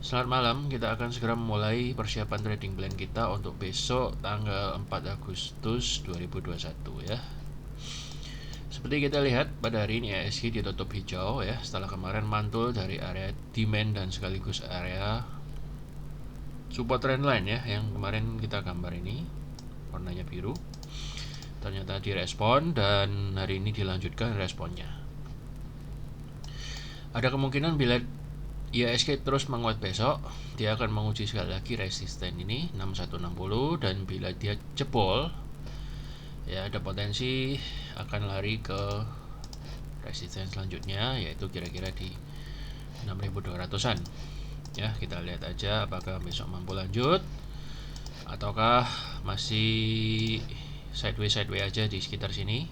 Selamat malam, kita akan segera memulai persiapan trading plan kita untuk besok tanggal 4 Agustus 2021 ya. Seperti kita lihat pada hari ini IHSG ditutup hijau ya, setelah kemarin mantul dari area demand dan sekaligus area support trendline ya, yang kemarin kita gambar ini warnanya biru. Ternyata direspon dan hari ini dilanjutkan responnya. Ada kemungkinan bila IHSG terus menguat besok, dia akan menguji sekali lagi resisten ini 6160, dan bila dia jebol ya ada potensi akan lari ke resisten selanjutnya, yaitu kira-kira di 6200-an ya. Kita lihat aja apakah besok mampu lanjut ataukah masih sideways aja di sekitar sini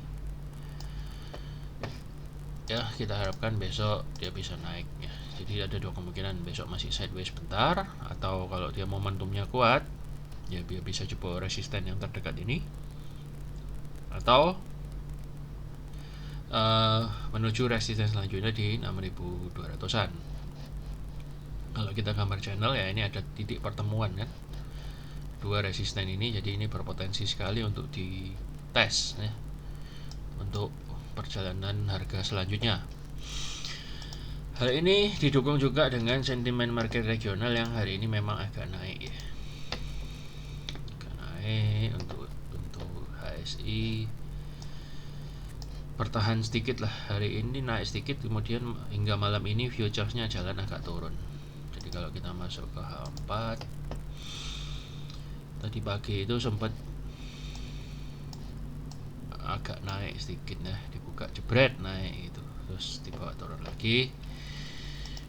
ya. Kita harapkan besok dia bisa naik ya. Jadi ada dua kemungkinan, besok masih sideways sebentar, atau kalau dia momentumnya kuat ya dia bisa jebol resisten yang terdekat ini, atau menuju resisten selanjutnya di 6200-an. Kalau kita gambar channel ya, ini ada titik pertemuan kan, dua resisten ini, jadi ini berpotensi sekali untuk dites ya, untuk perjalanan harga selanjutnya. Hal ini didukung juga dengan sentimen market regional yang hari ini memang agak naik ya. Agak naik untuk HSI bertahan sedikit lah, hari ini naik sedikit, kemudian hingga malam ini futuresnya jalan agak turun. Jadi kalau kita masuk ke H4 tadi pagi itu sempat agak naik sedikit ya, dibuka jebret naik gitu, terus dibawa turun lagi.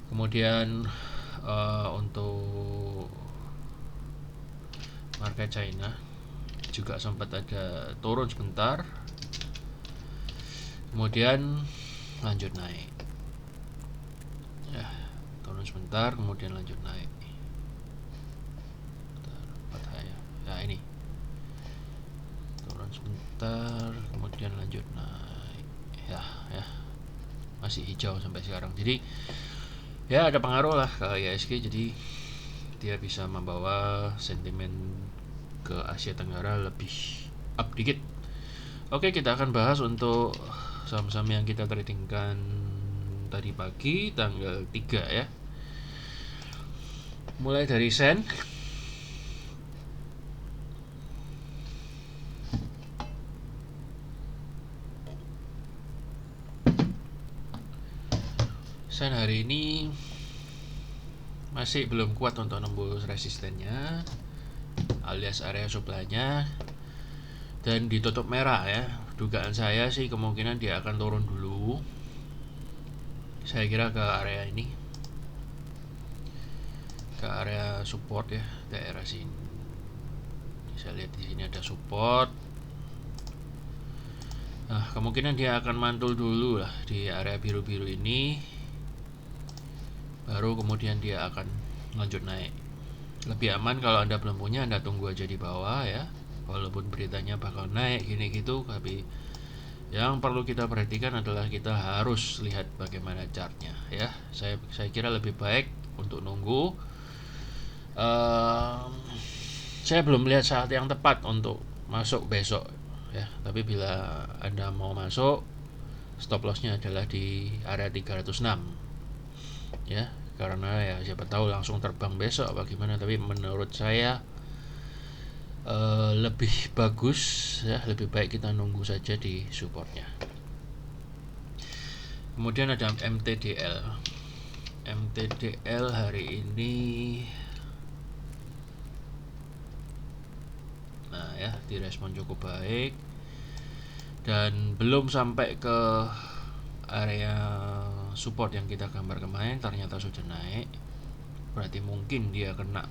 Kemudian untuk market China juga sempat ada turun sebentar, kemudian lanjut naik ya, turun sebentar kemudian lanjut naik. Ya ini turun sebentar kemudian lanjut naik ya, masih hijau sampai sekarang. Jadi ya ada pengaruh lah ke IHSG, jadi dia bisa membawa sentimen ke Asia Tenggara lebih up dikit. Oke, kita akan bahas untuk saham-saham yang kita tradingkan tadi pagi tanggal 3 ya. Mulai dari Sen. Sen hari ini masih belum kuat untuk nembus resistennya alias area supply-nya, dan ditutup merah ya. Dugaan saya sih kemungkinan dia akan turun dulu. Saya kira ke area ini, ke area support ya, daerah sini. Saya lihat di sini ada support. Nah, kemungkinan dia akan mantul dulu lah di area biru-biru ini, baru kemudian dia akan lanjut naik. Lebih aman kalau Anda belum punya, Anda tunggu aja di bawah ya. Walaupun beritanya bakal naik gini gitu, tapi yang perlu kita perhatikan adalah kita harus lihat bagaimana chartnya ya. Saya kira lebih baik untuk nunggu. Saya belum melihat saat yang tepat untuk masuk besok ya, tapi bila Anda mau masuk, stop lossnya adalah di area 306 ya, karena ya siapa tahu langsung terbang besok apa gimana. Tapi menurut saya lebih bagus ya, lebih baik kita nunggu saja di supportnya. Kemudian ada MTDL. MTDL hari ini nah ya, direspon cukup baik dan belum sampai ke area support yang kita gambar kemarin, ternyata sudah naik. Berarti mungkin dia kena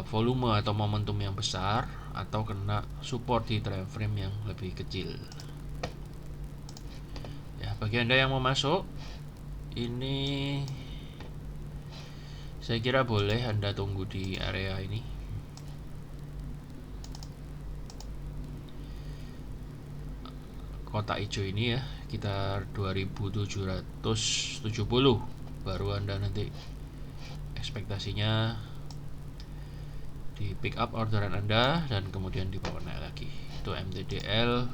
volume atau momentum yang besar, atau kena support di time frame yang lebih kecil ya. Bagi Anda yang mau masuk, ini saya kira boleh Anda tunggu di area ini. Kotak hijau ini ya, sekitar 2770 baru Anda nanti ekspektasinya di pick up orderan Anda dan kemudian dibawa naik lagi. Itu MTDL.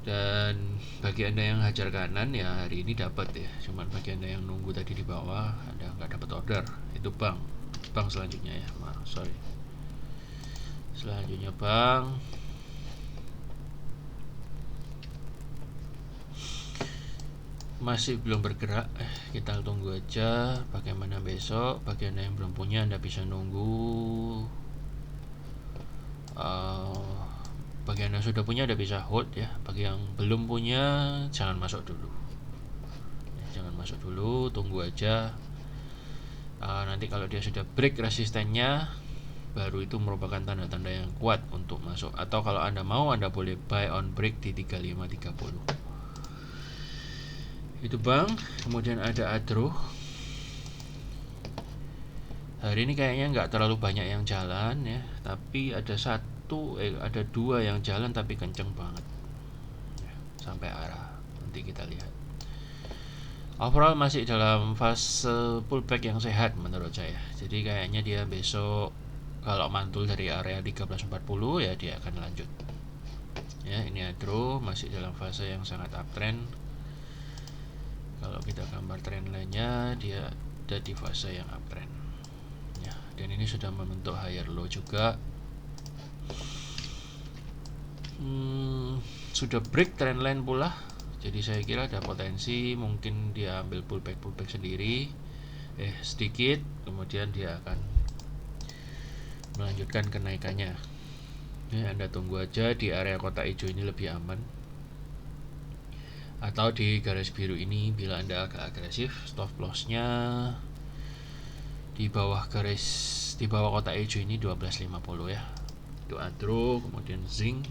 Dan bagi Anda yang hajar kanan ya hari ini dapat ya. Cuman bagi Anda yang nunggu tadi di bawah, Anda nggak dapat order. Itu bank selanjutnya ya. Sorry. Selanjutnya bank. Masih belum bergerak, kita tunggu aja bagaimana besok. Bagi Anda yang belum punya, Anda bisa nunggu. Bagi Anda yang sudah punya, Anda bisa hold ya. Bagi yang belum punya, jangan masuk dulu. Jangan masuk dulu, tunggu aja. Nanti kalau dia sudah break resistennya, baru itu merupakan tanda-tanda yang kuat untuk masuk. Atau kalau Anda mau, Anda boleh buy on break di 35.30. Itu bank. Kemudian ada Adro. Hari ini kayaknya nggak terlalu banyak yang jalan ya, tapi ada dua yang jalan tapi kenceng banget ya, sampai arah. Nanti kita lihat. Overall masih dalam fase pullback yang sehat menurut saya. Jadi kayaknya dia besok kalau mantul dari area 1340 ya dia akan lanjut. Ya, ini Adro masih dalam fase yang sangat uptrend. Kalau kita gambar trendline-nya, dia ada di fase yang uptrend ya, dan ini sudah membentuk higher low juga. Sudah break trendline pula, jadi saya kira ada potensi mungkin dia ambil pullback sendiri sedikit, kemudian dia akan melanjutkan kenaikannya ya. Anda tunggu aja di area kotak hijau ini lebih aman, atau di garis biru ini bila Anda agak agresif. Stop loss-nya di bawah kotak hijau ini 12.50 ya. Itu Adro. Kemudian Zinc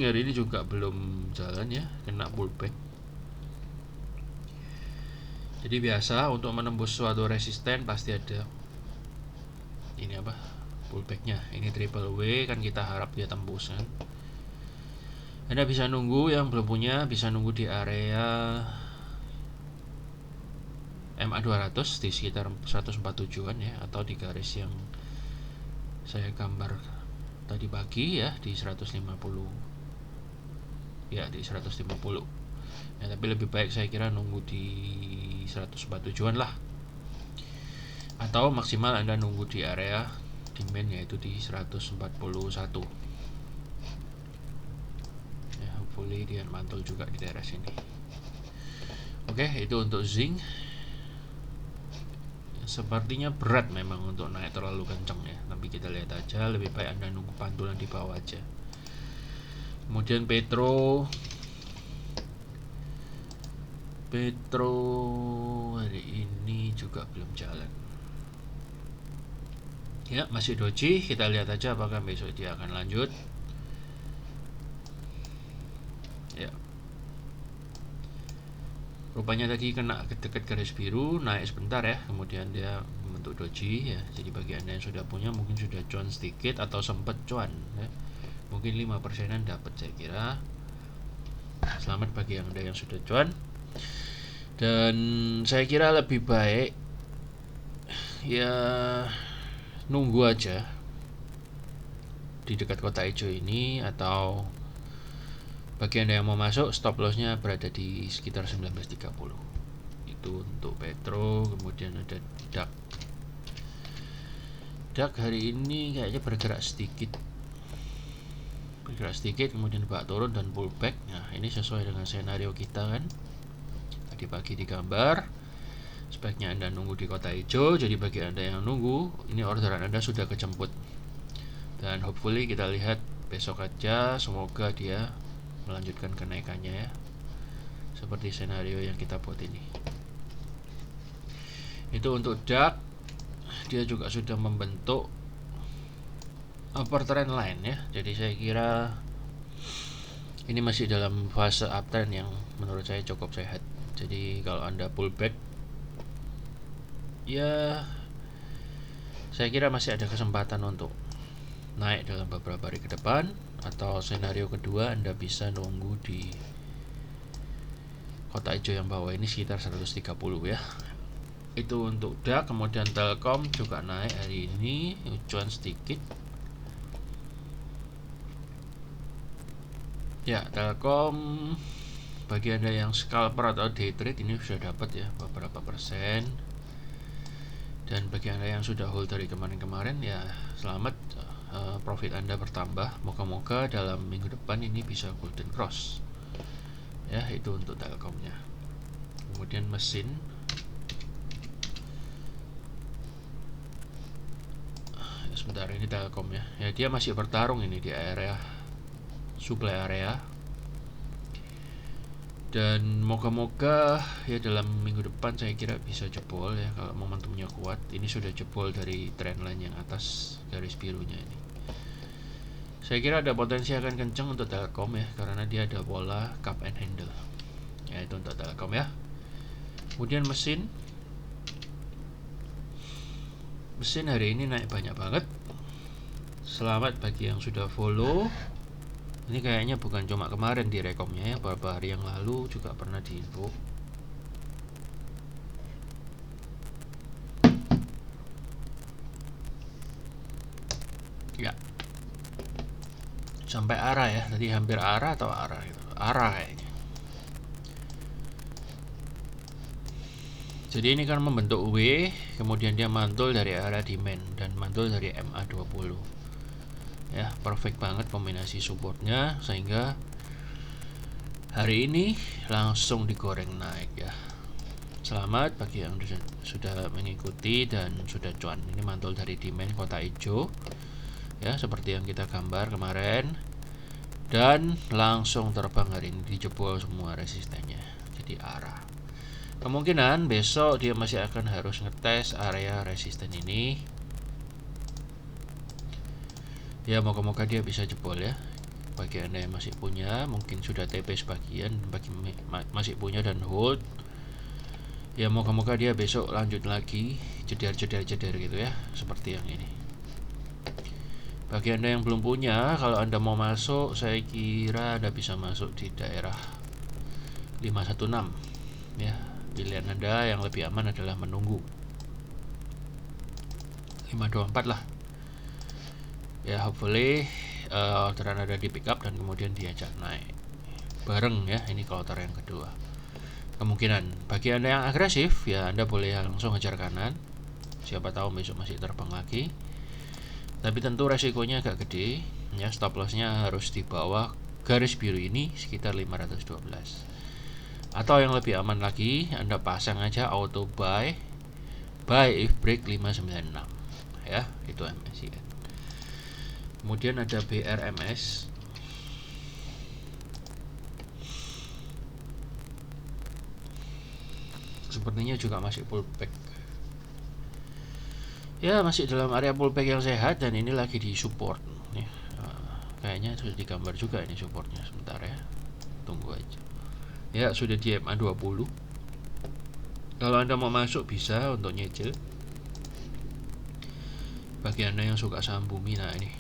hari ini juga belum jalan ya, kena pullback. Jadi biasa untuk menembus suatu resisten pasti ada ini pullbacknya. Ini triple W kan kita harap dia tembus kan. Anda bisa nunggu, yang belum punya bisa nunggu di area MA200 di sekitar 147-an ya, atau di garis yang saya gambar tadi pagi ya, di 150 ya, di 150 ya. Tapi lebih baik saya kira nunggu di 147-an lah, atau maksimal Anda nunggu di area demand yaitu di 141 ya. Hopefully dia mantul juga di daerah sini. Oke, itu untuk Zinc. Sepertinya berat memang untuk naik terlalu kencang ya, tapi kita lihat aja. Lebih baik Anda nunggu pantulan di bawah aja. Kemudian Petro hari ini juga belum jalan ya, masih doji. Kita lihat aja apakah besok dia akan lanjut ya. Rupanya tadi kena dekat garis biru, naik sebentar ya, kemudian dia membentuk doji ya. Jadi bagi Anda yang sudah punya mungkin sudah cuan sedikit atau sempat cuan ya, mungkin 5%-an dapat saya kira. Selamat bagi Anda yang sudah cuan. Dan saya kira lebih baik ya nunggu aja di dekat kotak hijau ini, atau bagi Anda yang mau masuk, stop loss-nya berada di sekitar 19.30. Itu untuk Petro. Kemudian ada DAX hari ini kayaknya bergerak sedikit, kemudian bak turun dan pullback. Nah, ini sesuai dengan senario kita kan tadi pagi digambar. Sebaiknya Anda nunggu di kotak hijau. Jadi bagi Anda yang nunggu, ini orderan Anda sudah kejemput, dan hopefully kita lihat besok aja, semoga dia melanjutkan kenaikannya ya, seperti senario yang kita buat ini. Itu untuk DAX. Dia juga sudah membentuk upper trend line ya, jadi saya kira ini masih dalam fase uptrend yang menurut saya cukup sehat. Jadi kalau Anda pullback ya, saya kira masih ada kesempatan untuk naik dalam beberapa hari ke depan. Atau senario kedua, Anda bisa nunggu di kotak hijau yang bawah ini sekitar 130 ya. Itu untuk DAX. Kemudian Telkom juga naik hari ini, cuan sedikit. Ya, Telkom bagi Anda yang scalper atau day trade ini sudah dapat ya beberapa persen. Dan bagi Anda yang sudah hold dari kemarin-kemarin ya selamat, profit Anda bertambah. Moga-moga dalam minggu depan ini bisa golden cross. Ya, itu untuk Telkomnya. Kemudian mesin. Sebentar, ini Telkom ya. Ya, dia masih bertarung ini di area supply area. Dan moga-moga ya dalam minggu depan saya kira bisa jebol ya kalau momentumnya kuat. Ini sudah jebol dari trendline yang atas garis birunya ini. Saya kira ada potensi akan kencang untuk Telkom ya karena dia ada pola cup and handle. Ya, itu untuk Telkom ya. Kemudian mesin hari ini naik banyak banget. Selamat bagi yang sudah follow. Ini kayaknya bukan cuma kemarin di rekomnya ya, beberapa hari yang lalu juga pernah diinfo. Ya, sampai arah ya, tadi hampir arah atau arah gitu, arah kayaknya. Jadi ini kan membentuk W, kemudian dia mantul dari area demand dan mantul dari MA20. Ya, perfect banget kombinasi supportnya sehingga hari ini langsung digoreng naik ya. Selamat bagi yang sudah mengikuti dan sudah cuan. Ini mantul dari demand kota hijau ya, seperti yang kita gambar kemarin, dan langsung terbang hari ini, dijebol semua resistennya, jadi arah. Kemungkinan besok dia masih akan harus ngetes area resisten ini. Ya, moga-moga dia bisa jebol ya. Bagi Anda yang masih punya, mungkin sudah TP sebagian, bagi masih punya dan hold, ya moga-moga dia besok lanjut lagi jeder gitu ya, seperti yang ini. Bagi Anda yang belum punya, kalau Anda mau masuk, saya kira Anda bisa masuk di daerah 516 ya. Pilihan Anda yang lebih aman adalah menunggu 524 lah ya. Hopefully orderan ada di pick up dan kemudian diajak naik bareng ya. Ini kloter yang kedua. Kemungkinan bagi Anda yang agresif ya, Anda boleh langsung hajar kanan, siapa tahu besok masih terbang lagi. Tapi tentu resikonya agak gede ya. Stop lossnya harus di bawah garis biru ini sekitar 512. Atau yang lebih aman lagi, Anda pasang aja auto buy if break 596 ya. Itu MSCI. Kemudian ada BRMS. Sepertinya juga masih pullback ya, masih dalam area pullback yang sehat, dan ini lagi di support nih. Kayaknya sudah digambar juga ini supportnya, sebentar ya, tunggu aja ya. Sudah di MA20. Kalau Anda mau masuk bisa untuk nyicil. Bagi Anda yang suka saham bumi, nah ini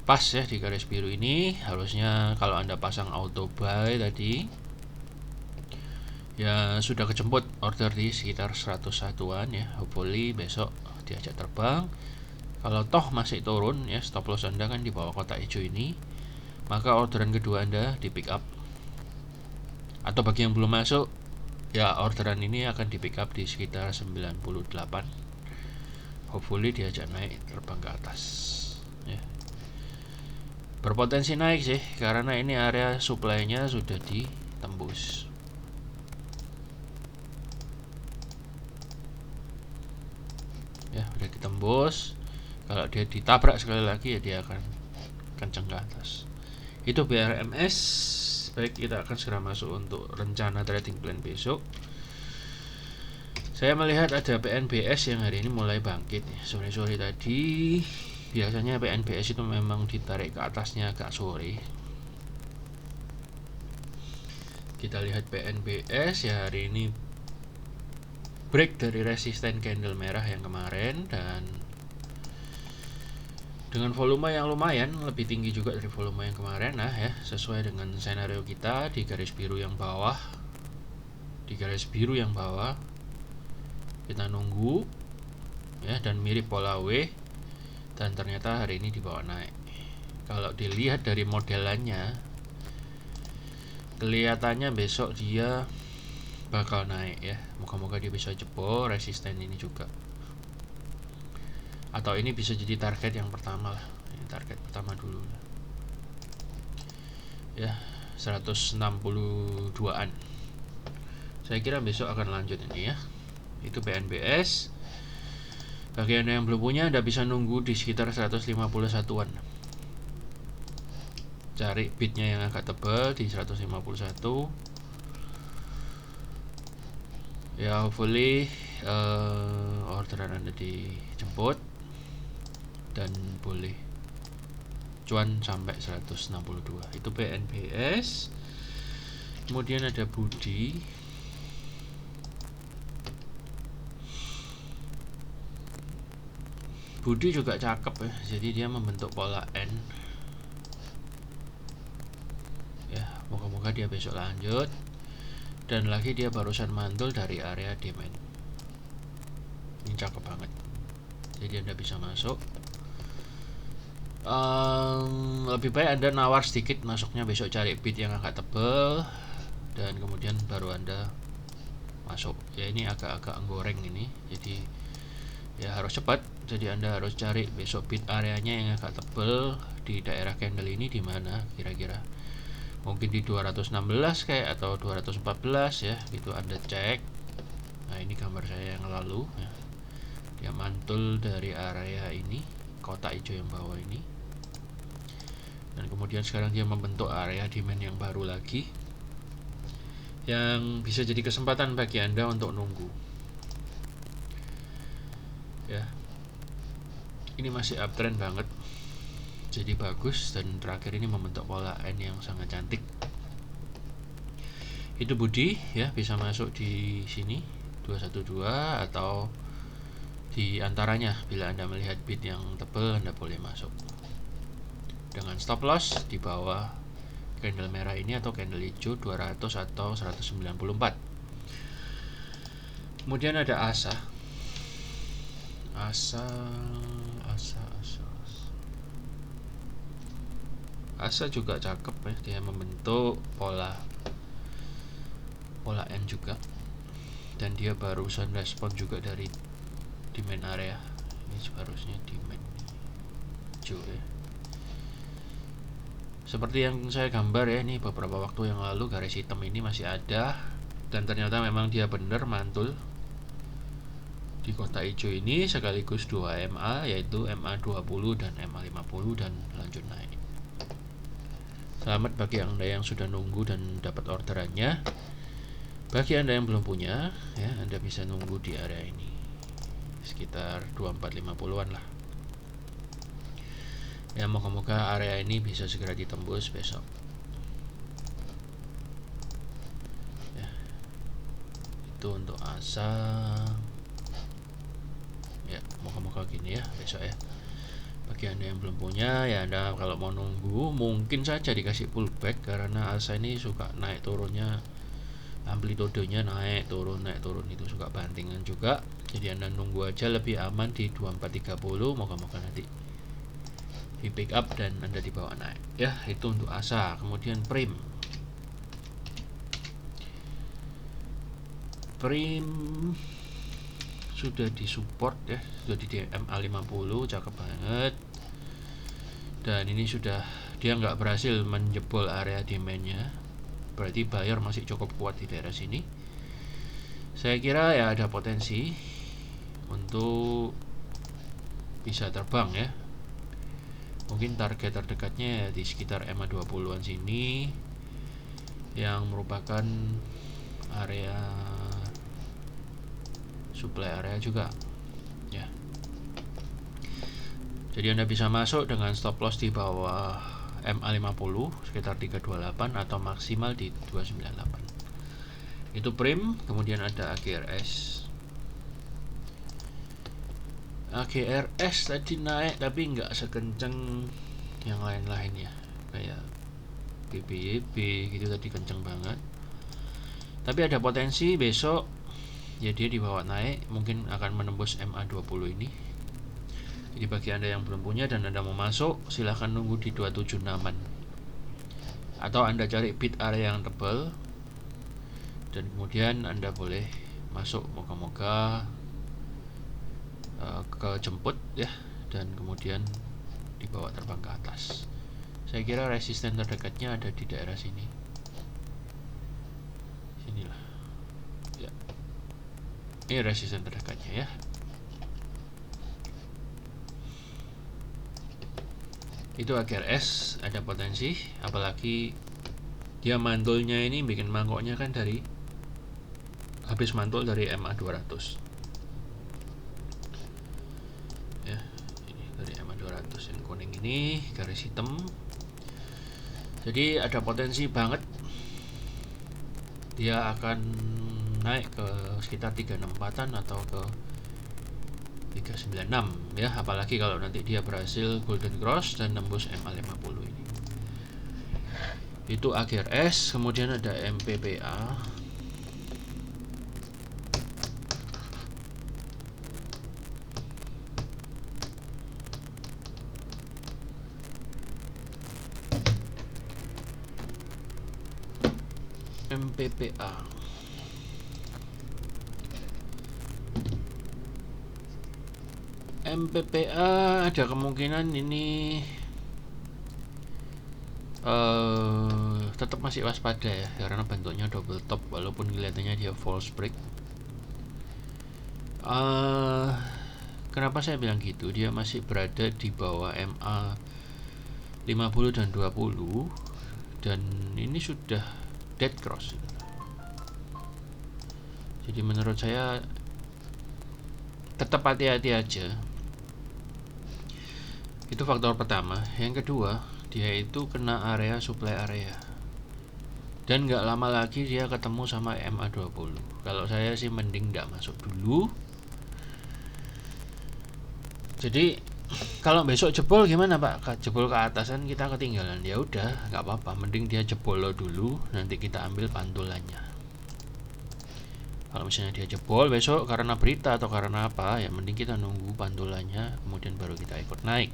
pas ya di garis biru ini. Harusnya kalau Anda pasang auto buy tadi ya sudah kejemput order di sekitar 101-an ya. Hopefully besok diajak terbang. Kalau toh masih turun ya, stop loss Anda kan di bawah kotak hijau ini, maka orderan kedua Anda di pick up. Atau bagi yang belum masuk ya, orderan ini akan di pick up di sekitar 98. Hopefully diajak naik terbang ke atas ya. Berpotensi naik sih karena ini area supply-nya sudah ditembus ya, udah ditembus. Kalau dia ditabrak sekali lagi ya dia akan kenceng ke atas. Itu BRMS. Baik, kita akan segera masuk untuk rencana trading plan besok. Saya melihat ada PNBS yang hari ini mulai bangkit ya. Sore-sore tadi biasanya PNBS itu memang ditarik ke atasnya agak sore. Kita lihat PNBS ya, hari ini break dari resisten candle merah yang kemarin, dan dengan volume yang lumayan lebih tinggi juga dari volume yang kemarin. Nah ya, sesuai dengan skenario kita di garis biru yang bawah, kita nunggu ya, dan mirip pola W, dan ternyata hari ini dibawa naik. Kalau dilihat dari modelannya, kelihatannya besok dia bakal naik ya. Moga-moga dia bisa jebol resisten ini juga, atau ini bisa jadi target yang pertama lah. Ini target pertama dulu lah ya, 162an. Saya kira besok akan lanjut ini ya. Itu PNBS. Bagi Anda yang belum punya, Anda bisa nunggu di sekitar 151an. Cari bidnya yang agak tebal di 151 ya. Hopefully orderan Anda dijemput dan boleh cuan sampai 162. Itu PNBS. Kemudian ada Budi. Budi juga cakep ya, jadi dia membentuk pola N ya. Moga-moga dia besok lanjut. Dan lagi dia barusan mantul dari area demand. Ini cakep banget, jadi Anda bisa masuk. Lebih baik Anda nawar sedikit masuknya besok, cari bid yang agak tebal, dan kemudian baru Anda masuk ya. Ini agak-agak goreng ini, jadi ya harus cepat. Jadi Anda harus cari besok bid areanya yang agak tebal di daerah candle ini, di mana kira-kira. Mungkin di 216 kayak, atau 214 ya, gitu Anda cek. Nah, ini gambar saya yang lalu ya. Dia mantul dari area ini, kotak hijau yang bawah ini, dan kemudian sekarang dia membentuk area demand yang baru lagi, yang bisa jadi kesempatan bagi Anda untuk nunggu ya. Ini masih uptrend banget, jadi bagus, dan terakhir ini membentuk pola N yang sangat cantik. Itu Budi ya, bisa masuk di sini 212 atau di antaranya. Bila Anda melihat bid yang tebal, Anda boleh masuk dengan stop loss di bawah candle merah ini, atau candle hijau 200 atau 194. Kemudian ada ASA. ASA juga cakep ya, dia membentuk pola N juga, dan dia barusan respon juga dari demand area. Ini seharusnya demand hijau ya, seperti yang saya gambar ya. Ini beberapa waktu yang lalu garis hitam ini masih ada, dan ternyata memang dia benar mantul di kotak hijau ini sekaligus 2 MA, yaitu MA20 dan MA50, dan lanjut naik. Selamat bagi Anda yang sudah nunggu dan dapat orderannya. Bagi Anda yang belum punya ya, Anda bisa nunggu di area ini sekitar 2450an lah ya. Moga-moga area ini bisa segera ditembus besok ya. Itu untuk ASA ya, moga-moga gini ya besok ya. Bagi Anda yang belum punya ya, Anda kalau mau nunggu mungkin saja dikasih pullback, karena ASA ini suka naik turunnya, amplitudenya naik turun itu suka bantingan juga. Jadi Anda nunggu aja, lebih aman di 2430. Moga-moga nanti di pick up dan Anda dibawa naik ya. Itu untuk ASA. Kemudian Prim sudah disupport ya, sudah di MA50, cakep banget. Dan ini sudah, dia nggak berhasil menjebol area demandnya, berarti buyer masih cukup kuat di daerah sini. Saya kira ya ada potensi untuk bisa terbang ya. Mungkin target terdekatnya ya di sekitar MA20an sini, yang merupakan area supply area juga ya. Jadi Anda bisa masuk dengan stop loss di bawah MA50 sekitar 328 atau maksimal di 298. Itu Prim. Kemudian ada AGRS. AGRS tadi naik tapi nggak sekenceng yang lain-lain ya, kayak BBYB gitu tadi kenceng banget. Tapi ada potensi besok ya dia dibawa naik, mungkin akan menembus MA20 ini. Jadi bagi Anda yang belum punya dan Anda mau masuk, silahkan nunggu di 276an, atau Anda cari bid area yang tebal dan kemudian Anda boleh masuk, moga-moga kejemput ya, dan kemudian dibawa terbang ke atas. Saya kira resisten terdekatnya ada di daerah sini, sinilah ya, ini resisten terdekatnya ya. Itu akhir S ada potensi, apalagi dia mantulnya ini bikin mangkoknya kan dari habis mantul dari MA200 ya, ini dari MA200 yang kuning ini garis hitam. Jadi ada potensi banget dia akan naik ke sekitar 364an atau ke 396 ya, apalagi kalau nanti dia berhasil golden cross dan nembus MA50 ini. Itu akhir S. Kemudian ada MPPA. MPPA MPPA ada kemungkinan ini tetap masih waspada ya, karena bentuknya double top walaupun kelihatannya dia false break. Kenapa saya bilang gitu? Dia masih berada di bawah MA 50 dan 20, dan ini sudah dead cross. Jadi menurut saya tetap hati-hati aja. Itu faktor pertama. Yang kedua, dia itu kena area supply area, dan nggak lama lagi dia ketemu sama MA20. Kalau saya sih mending nggak masuk dulu. Jadi kalau besok jebol gimana Pak? Jebol ke atasan kita ketinggalan, ya udah nggak apa-apa, mending dia jebol dulu, nanti kita ambil pantulannya. Kalau misalnya dia jebol besok karena berita atau karena apa, ya mending kita nunggu pantulannya, kemudian baru kita ikut naik.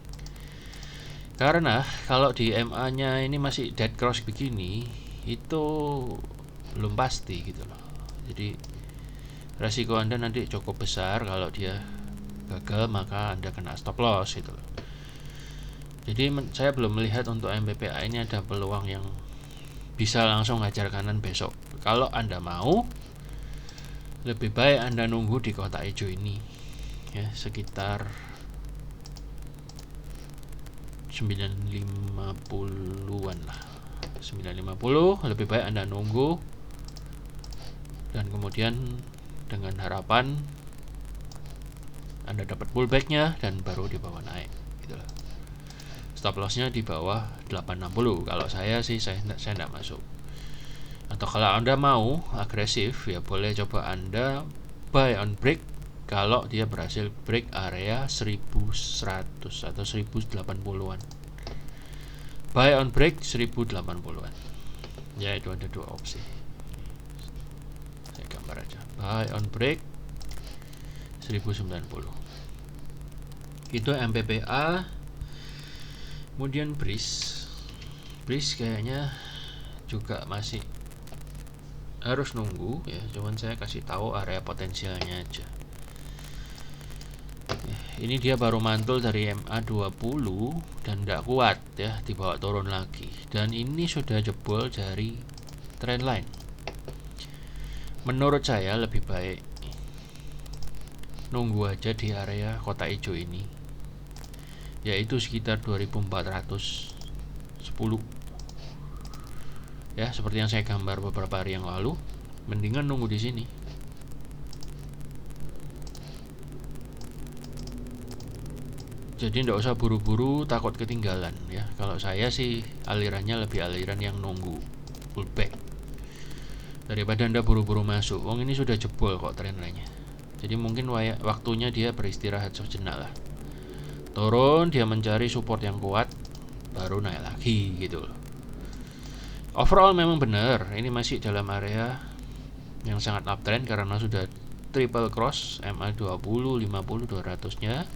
Karena kalau di MA nya ini masih dead cross begini, itu belum pasti gitu loh. Jadi resiko Anda nanti cukup besar. Kalau dia gagal maka Anda kena stop loss gitu loh. Jadi saya belum melihat untuk MPPA ini ada peluang yang bisa langsung ngajar kanan besok. Kalau Anda mau, lebih baik Anda nunggu di kotak hijau ini ya, sekitar 950-an lah, 950. Lebih baik Anda nunggu, dan kemudian dengan harapan Anda dapat pullbacknya dan baru dibawa naik gitu lah. Stop lossnya di bawah 860. Kalau saya sih saya tidak masuk. Atau kalau Anda mau agresif, ya boleh coba Anda buy on break kalau dia berhasil break area 1100 atau 1080-an. Buy on break 1080-an. Ya, itu ada dua opsi. Saya gambar aja. Buy on break 1090. Itu MPPA. Kemudian BRIS kayaknya juga masih harus nunggu ya, cuman saya kasih tahu area potensialnya aja. Ini dia baru mantul dari MA20 dan tidak kuat ya, dibawa turun lagi, dan ini sudah jebol dari trendline. Menurut saya lebih baik nunggu aja di area kotak hijau ini, yaitu sekitar 2410 ya, seperti yang saya gambar beberapa hari yang lalu. Mendingan nunggu di sini. Jadi tidak usah buru-buru takut ketinggalan ya. Kalau saya sih alirannya lebih aliran yang nunggu pullback daripada Anda buru-buru masuk. Wong ini sudah jebol kok trendline-nya. Jadi mungkin waktunya dia beristirahat sejenak lah. Turun, dia mencari support yang kuat, baru naik lagi gitu loh. Overall memang benar, ini masih dalam area yang sangat uptrend karena sudah triple cross MA 20, 50, 200 nya.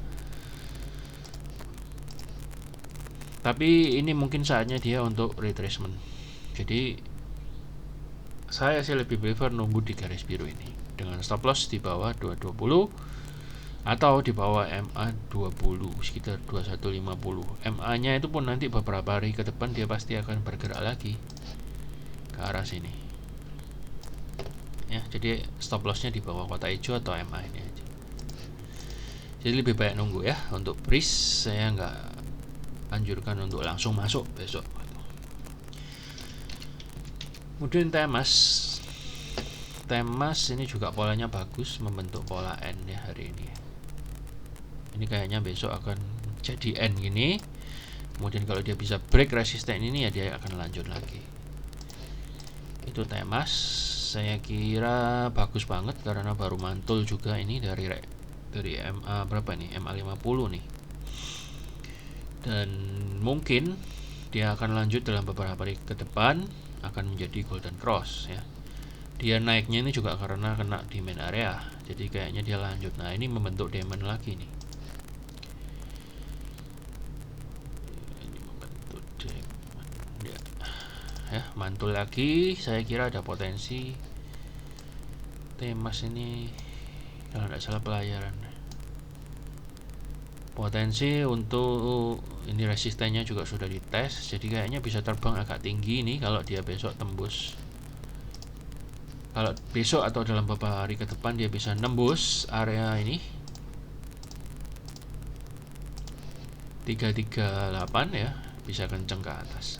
Tapi ini mungkin saatnya dia untuk retracement. Jadi saya sih lebih prefer nunggu di garis biru ini dengan stop loss di bawah 220 atau di bawah MA 20 sekitar 2150. MA nya itu pun nanti beberapa hari ke depan dia pasti akan bergerak lagi ke arah sini ya. Jadi stop lossnya di bawah kotak hijau atau MA ini aja. Jadi lebih baik nunggu ya. Untuk breeze saya nggak anjurkan untuk langsung masuk besok. Kemudian Temas ini juga polanya bagus, membentuk pola N ya hari ini. Ini kayaknya besok akan jadi N gini. Kemudian kalau dia bisa break resisten ini ya dia akan lanjut lagi. Itu Temas, saya kira bagus banget karena baru mantul juga ini dari MA berapa nih? MA 50 nih. Dan mungkin dia akan lanjut dalam beberapa hari ke depan akan menjadi golden cross ya. Dia naiknya ini juga karena kena demand area, jadi kayaknya dia lanjut. Nah ini membentuk demand lagi nih. Ini membentuk demand ya, mantul lagi. Saya kira ada potensi Temas ini kalau tidak salah pelayaran. Potensi untuk ini resistennya juga sudah dites, jadi kayaknya bisa terbang agak tinggi nih kalau dia besok tembus. Kalau besok atau dalam beberapa hari ke depan dia bisa nembus area ini 338 ya, bisa kenceng ke atas.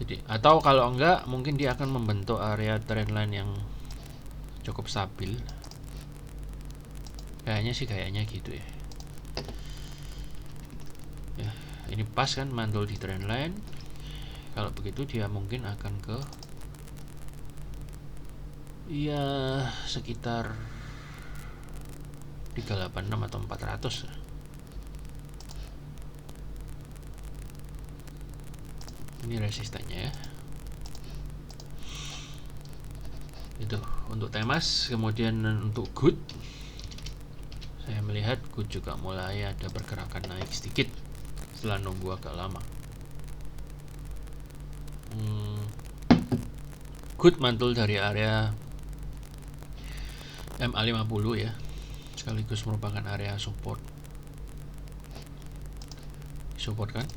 Jadi atau kalau enggak mungkin dia akan membentuk area trendline yang cukup stabil. Kayaknya gitu ya. Ya, ini pas kan mantul di trendline. Kalau begitu dia mungkin akan ke ya sekitar 386 atau 400. Ini resistennya ya. Itu untuk Temas. Kemudian untuk Good, saya melihat Good juga mulai ada pergerakan naik sedikit setelah nunggu agak lama. Good mantul dari area MA 50 ya, sekaligus merupakan area support kan.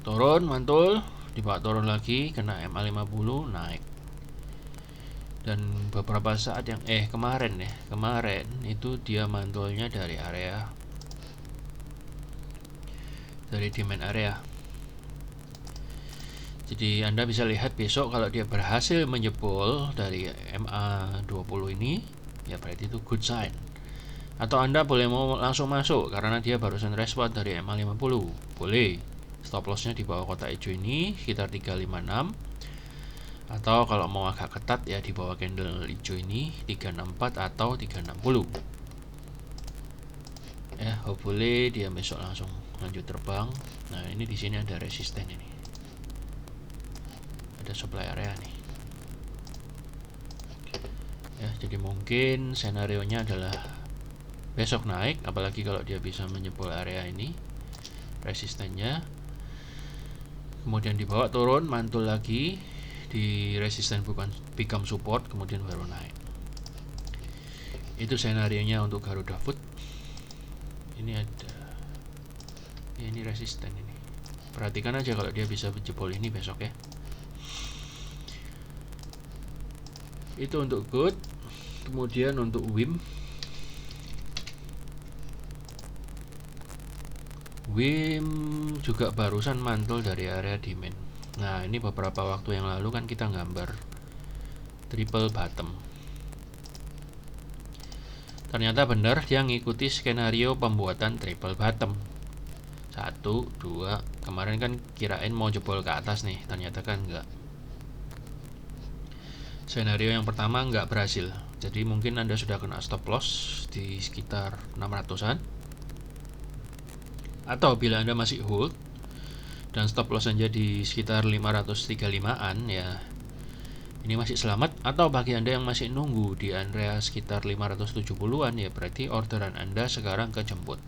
Turun mantul, dibawa turun lagi, kena MA 50 naik. Dan beberapa saat yang kemarin itu dia mantulnya dari area demand area. Jadi Anda bisa lihat besok kalau dia berhasil menjebol dari MA 20 ini ya berarti itu good sign. Atau Anda boleh mau langsung masuk karena dia barusan respon dari MA 50. Boleh. Stop lossnya di bawah kotak hijau ini sekitar 356. Atau kalau mau agak ketat ya di bawah candle hijau ini 364 atau 360. Ya, hopefully dia besok langsung lanjut terbang. Nah, ini di sini ada resisten ini. Ada supply area nih. Ya, jadi mungkin senarionya adalah besok naik, apalagi kalau dia bisa menjebol area ini resistennya. Kemudian dibawa turun, mantul lagi di resisten become support, kemudian baru naik. Itu senarionya untuk Garuda Food. Ini ada ya, ini resisten ini. Perhatikan aja kalau dia bisa jebol ini besok ya. Itu untuk Good. Kemudian untuk WIM juga barusan mantul dari area demand. Nah, ini beberapa waktu yang lalu kan kita gambar triple bottom. Ternyata benar dia ngikuti skenario pembuatan triple bottom. 1, 2, kemarin kan kirain mau jebol ke atas nih, ternyata kan enggak. Skenario yang pertama enggak berhasil. Jadi mungkin Anda sudah kena stop loss di sekitar 600-an. Atau bila Anda masih hold dan stop loss saja di sekitar 535-an ya, ini masih selamat. Atau bagi Anda yang masih nunggu di area sekitar 570-an, ya berarti orderan Anda sekarang kejemput.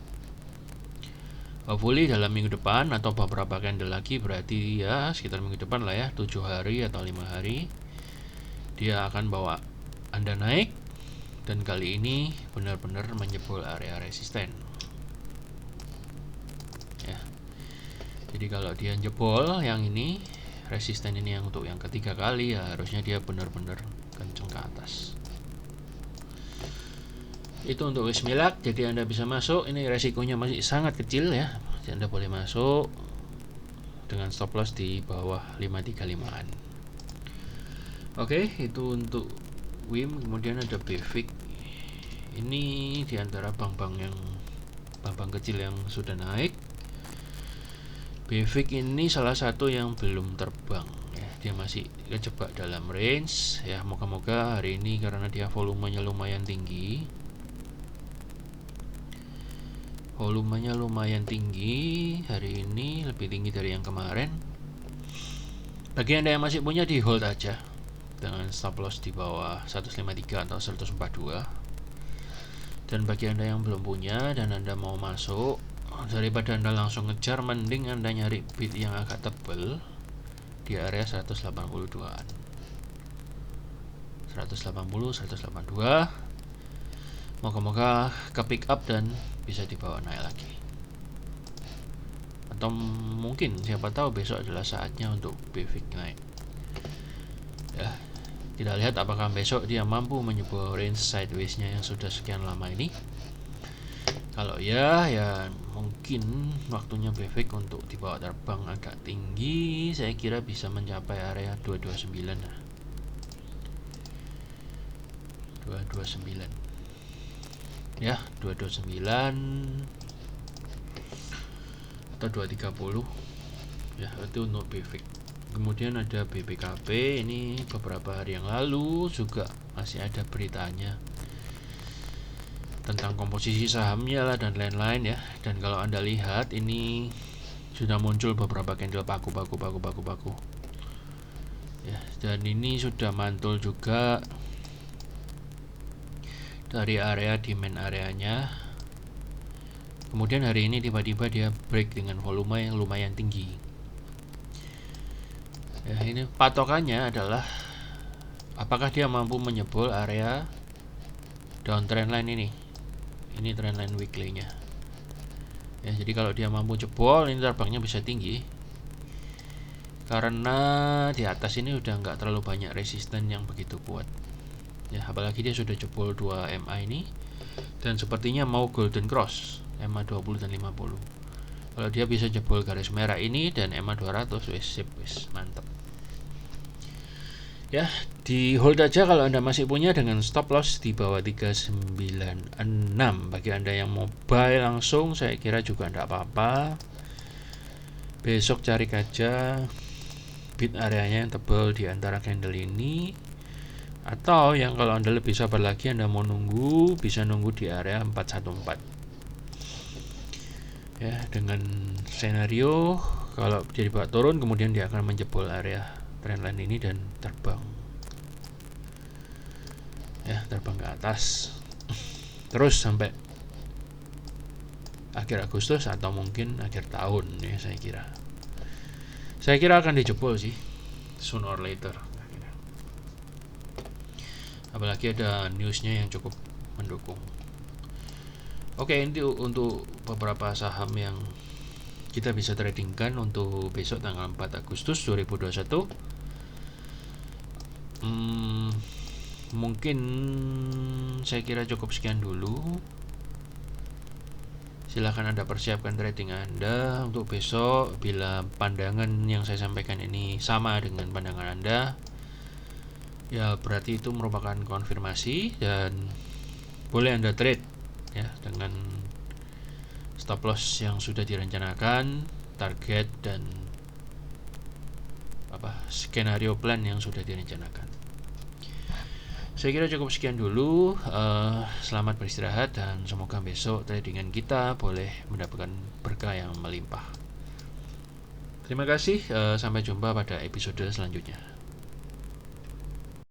Hopefully dalam minggu depan atau beberapa candle lagi, berarti ya sekitar minggu depan lah ya, 7 hari atau 5 hari, dia akan bawa Anda naik, dan kali ini benar-benar menjebol area resisten ya. Jadi kalau dia jebol yang ini, resisten ini yang untuk yang ketiga kali, ya harusnya dia benar-benar kenceng ke atas. Itu untuk Wismilak, jadi Anda bisa masuk. Ini resikonya masih sangat kecil ya, jadi Anda boleh masuk dengan stop loss di bawah 535an. Oke, itu untuk WIM. Kemudian ada BVIC. Ini diantara bank-bank kecil yang sudah naik. BVIC ini salah satu yang belum terbang ya, dia masih kejebak dalam range ya. Moga-moga hari ini karena dia volumenya lumayan tinggi, hari ini lebih tinggi dari yang kemarin. Bagi Anda yang masih punya, di hold aja dengan stop loss di bawah 153 atau 142. Dan bagi Anda yang belum punya dan Anda mau masuk, daripada Anda langsung ngejar, mending Anda nyari bid yang agak tebal di area 182an. 180, 182. Moga-moga ke pick up dan bisa dibawa naik lagi. Atau mungkin siapa tahu besok adalah saatnya untuk BVIC naik. Ya, kita lihat apakah besok dia mampu menyebut range sideways-nya yang sudah sekian lama ini. Kalau ya mungkin waktunya BVIC untuk dibawa terbang agak tinggi. Saya kira bisa mencapai area 229 lah. 229 ya, 229 atau 230 ya, itu untuk BVIC. Kemudian ada BPKP. Ini beberapa hari yang lalu juga masih ada beritanya tentang komposisi sahamnya lah dan lain-lain ya. Dan kalau Anda lihat, ini sudah muncul beberapa candle paku ya, dan ini sudah mantul juga dari area demand areanya. Kemudian hari ini tiba-tiba dia break dengan volume yang lumayan tinggi ya. Ini patokannya adalah apakah dia mampu menyebol area downtrend line ini trendline weekly nya ya. Jadi kalau dia mampu jebol, ini terbangnya bisa tinggi karena di atas ini udah nggak terlalu banyak resisten yang begitu kuat ya. Apalagi dia sudah jebol 2 MA ini, dan sepertinya mau golden cross MA 20 dan 50. Kalau dia bisa jebol garis merah ini dan MA 200, wis mantap ya. Di hold aja kalau Anda masih punya dengan stop loss di bawah 396. Bagi Anda yang mau buy langsung, saya kira juga tidak apa-apa. Besok cari aja bid areanya yang tebal di antara candle ini. Atau yang kalau Anda lebih sabar lagi, Anda mau nunggu, bisa nunggu di area 414 ya, dengan senario kalau dia dibawa turun, kemudian dia akan menjebol area trendline ini dan terbang ya, terbang ke atas terus sampai akhir Agustus atau mungkin akhir tahun ya. Saya kira akan dijebol sih sooner or later, apalagi ada newsnya yang cukup mendukung. Oke, ini untuk beberapa saham yang kita bisa tradingkan untuk besok tanggal 4 Agustus 2021. Mungkin saya kira cukup sekian dulu. Silahkan Anda persiapkan trading Anda untuk besok. Bila pandangan yang saya sampaikan ini sama dengan pandangan Anda, ya berarti itu merupakan konfirmasi dan boleh Anda trade ya dengan stop loss yang sudah direncanakan, target dan skenario plan yang sudah direncanakan. Saya kira cukup sekian dulu. Selamat beristirahat dan semoga besok tradingan kita boleh mendapatkan berkah yang melimpah. Terima kasih, sampai jumpa pada episode selanjutnya.